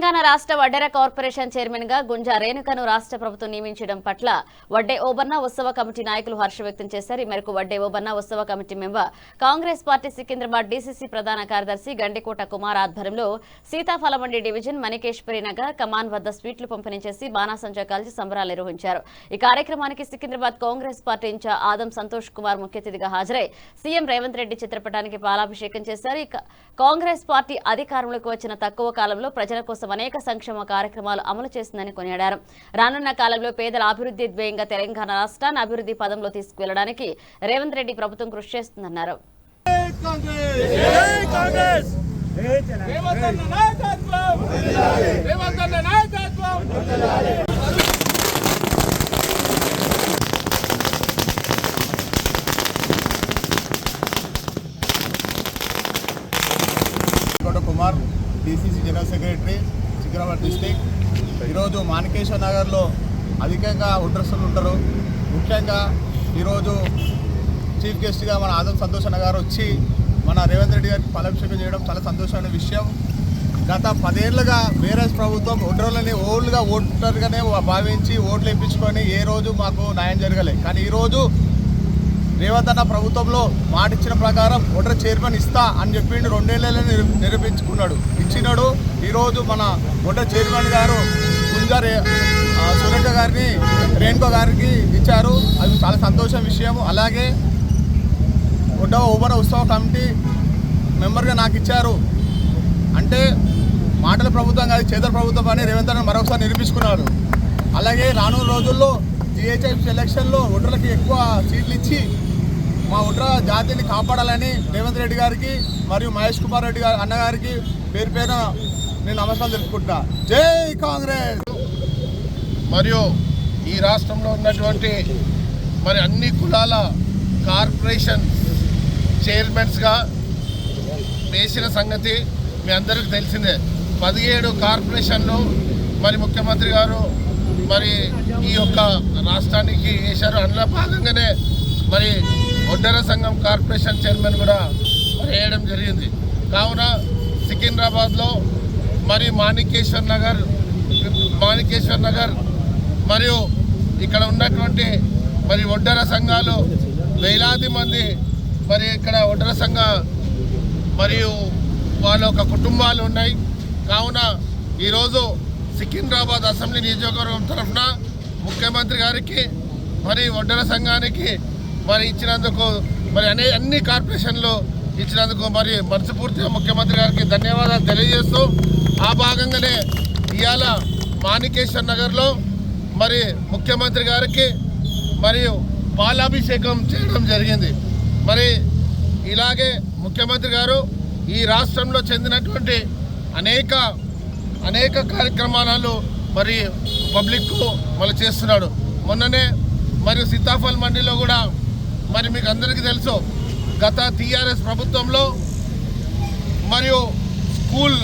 తెలంగాణ రాష్ట్ర వడ్డెర corporation chairman గా గుంజా రేణుకను రాష్ట్ర ప్రభుత్వం నియమించడం పట్ల వడ్డే ఓబన్న ఉత్సవ కమిటీ నాయకులు హర్షం వ్యక్తం చేశారు. ఈ మేరకు వడ్డే ఓబన్న ఉత్సవ committee member Congress party Secunderabad DCC ప్రధాన కార్యదర్శి గండికోట కుమార్ ఆధ్వర్యంలో సీతాఫలమండి డివిజన్ మణికేశ్వరి నగర్ కమాన్ వద్ద స్వీట్లు పంపిణీ చేసి బాణాసంచా కాల్చి సంబరాలు నిర్వహించారు. ఈ కార్యక్రమానికి సికింద్రాబాద్ కాంగ్రెస్ పార్టీ ఇన్ఛార్జ్ ఆదం సంతోష్ కుమార్ ముఖ్య అతిథిగా హాజరై సీఎం రేవంత్ రెడ్డి చిత్రపటానికి పాలాభిషేకం చేశారు. కాంగ్రెస్ పార్టీ అధికారంలోకి వచ్చిన తక్కువ కాలంలో ప్రజల కోసం అనేక సంక్షేమ కార్యక్రమాలు అమలు చేస్తుందని కొనియాడారు. రానున్న కాలంలో పేదల అభివృద్ధి ధ్యేయంగా తెలంగాణ రాష్ట్రాన్ని అభివృద్ధి పదంలో తీసుకువెళ్లడానికి రేవంత్ రెడ్డి ప్రభుత్వం కృషి చేస్తుందన్నారు. Kumar DCC general secretary Secunderabad district. ఈరోజు మాణికేశ్వర నగర్లో అధికంగా ఉడ్రస్సులు ఉంటారు. ముఖ్యంగా ఈరోజు చీఫ్ గెస్ట్గా మన ఆదం సంతోష్ అన్న గారు వచ్చి మన రేవంత్ రెడ్డి గారికి పాలాభిషేకం చేయడం చాలా సంతోషమైన విషయం. గత 10 ఏళ్లుగా బీఆర్ఎస్ ప్రభుత్వం ఒడ్రోళ్ళని ఓల్డ్గా ఓటర్గానే భావించి ఓట్లు వేయించుకొని ఏ రోజు మాకు న్యాయం జరగలేదు. కానీ ఈరోజు రేవంత్ అన్న ప్రభుత్వంలో మాట ఇచ్చిన ప్రకారం ఓటర్ చైర్మన్ ఇస్తా అని చెప్పిండు. 2 ఏళ్ళలో నిరూపించుకున్నాడు, ఇచ్చినాడు. ఈరోజు మన ఓటర్ చైర్మన్ గారు గుంజా సురేఖ గారిని రేణుక గారికి ఇచ్చారు. అది చాలా సంతోషం విషయం. అలాగే ఓబన్న ఉత్సవ కమిటీ మెంబర్గా నాకు ఇచ్చారు. అంటే మాటల ప్రభుత్వం కాదు, చేతల ప్రభుత్వం అని రేవంత్ అన్న మరొకసారి నిరూపించుకున్నారు. అలాగే రానున్న రోజుల్లో GHI ఎలక్షన్లో ఓటర్లకి ఎక్కువ సీట్లు ఇచ్చి మా ఓటర్ల జాతిని కాపాడాలని రేవంత్ రెడ్డి గారికి మరియు మహేష్ కుమార్ రెడ్డి గారి అన్నగారికి పేరు పేరున నేను నమస్కారం తెలుపుకుంటున్నా. జై కాంగ్రెస్. మరియు ఈ రాష్ట్రంలో ఉన్నటువంటి మరి అన్ని కులాల కార్పొరేషన్ చైర్మన్స్గా వేసిన సంగతి మీ అందరికీ తెలిసిందే. 17 కార్పొరేషన్లు మరి ముఖ్యమంత్రి గారు మరి ఈ యొక్క రాష్ట్రానికి వేశారు. అందులో భాగంగానే మరి వడ్డెర సంఘం కార్పొరేషన్ చైర్మన్ కూడా మరి వేయడం జరిగింది. కావున సికింద్రాబాద్లో మరి మాణికేశ్వర్ నగర్ మరియు ఇక్కడ ఉన్నటువంటి మరి వడ్డెర సంఘాలు వేలాది మంది మరి ఇక్కడ వడ్డెర సంఘ మరియు వాళ్ళ యొక్క కుటుంబాలు ఉన్నాయి. కావున ఈరోజు సికింద్రాబాద్ అసెంబ్లీ నియోజకవర్గం తరఫున ముఖ్యమంత్రి గారికి మరి వడ్డెర సంఘానికి మరి ఇచ్చినందుకు మరి అన్ని కార్పొరేషన్లు ఇచ్చినందుకు మరి మనస్ఫూర్తిగా ముఖ్యమంత్రి గారికి ధన్యవాదాలు తెలియజేస్తూ ఆ భాగంగానే ఇవాళ మాణికేశ్వర్ నగర్లో మరి ముఖ్యమంత్రి గారికి మరియు పాలాభిషేకం చేయడం జరిగింది. మరి ఇలాగే ముఖ్యమంత్రి గారు ఈ రాష్ట్రంలో చెందినటువంటి అనేక కార్యక్రమాలు మరి పబ్లిక్కు మళ్ళీ చేస్తున్నాడు. మొన్ననే మరియు సీతాఫల్ మండిలో కూడా మరి మీకు అందరికీ తెలుసు, గత TRS ప్రభుత్వంలో మరియు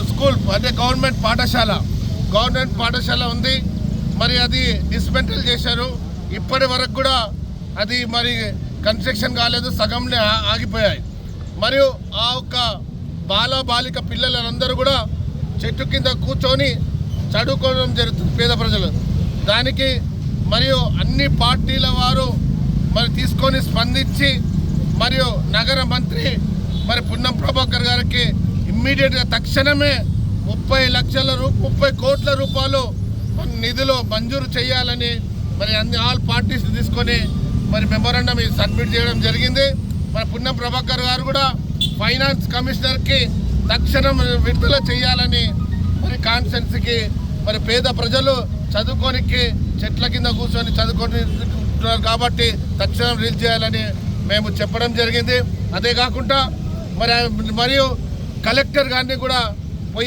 స్కూల్ అంటే గవర్నమెంట్ పాఠశాల ఉంది. మరి అది డిస్మెంటల్ చేశారు. ఇప్పటి వరకు కూడా అది మరి కన్స్ట్రక్షన్ కాలేదు, సగంలో ఆగిపోయాయి. మరియు ఆ ఒక్క బాలిక పిల్లలందరూ కూడా చెట్టు కింద కూర్చొని చదువుకోవడం జరుగుతుంది పేద ప్రజలు. దానికి మరియు అన్ని పార్టీల వారు మరి తీసుకొని స్పందించి మరియు నగర మంత్రి మరి పున్నం ప్రభాకర్ గారికి ఇమ్మీడియట్గా తక్షణమే 30 కోట్ల రూపాయలు నిధులు మంజూరు చేయాలని మరి ఆల్ పార్టీస్ తీసుకొని మరి మెమోరాండం సబ్మిట్ చేయడం జరిగింది. మరి పున్నం ప్రభాకర్ గారు కూడా ఫైనాన్స్ కమిషనర్కి తక్షణం విడుదల చేయాలని మరి కాన్స్టిట్యున్సీకి మరి పేద ప్రజలు చదువుకోనికి చెట్ల కింద కూర్చొని చదువుకుంటున్నారు కాబట్టి తక్షణం రిలీజ్ చేయాలని మేము చెప్పడం జరిగింది. అదే కాకుండా మరియు కలెక్టర్ గారిని కూడా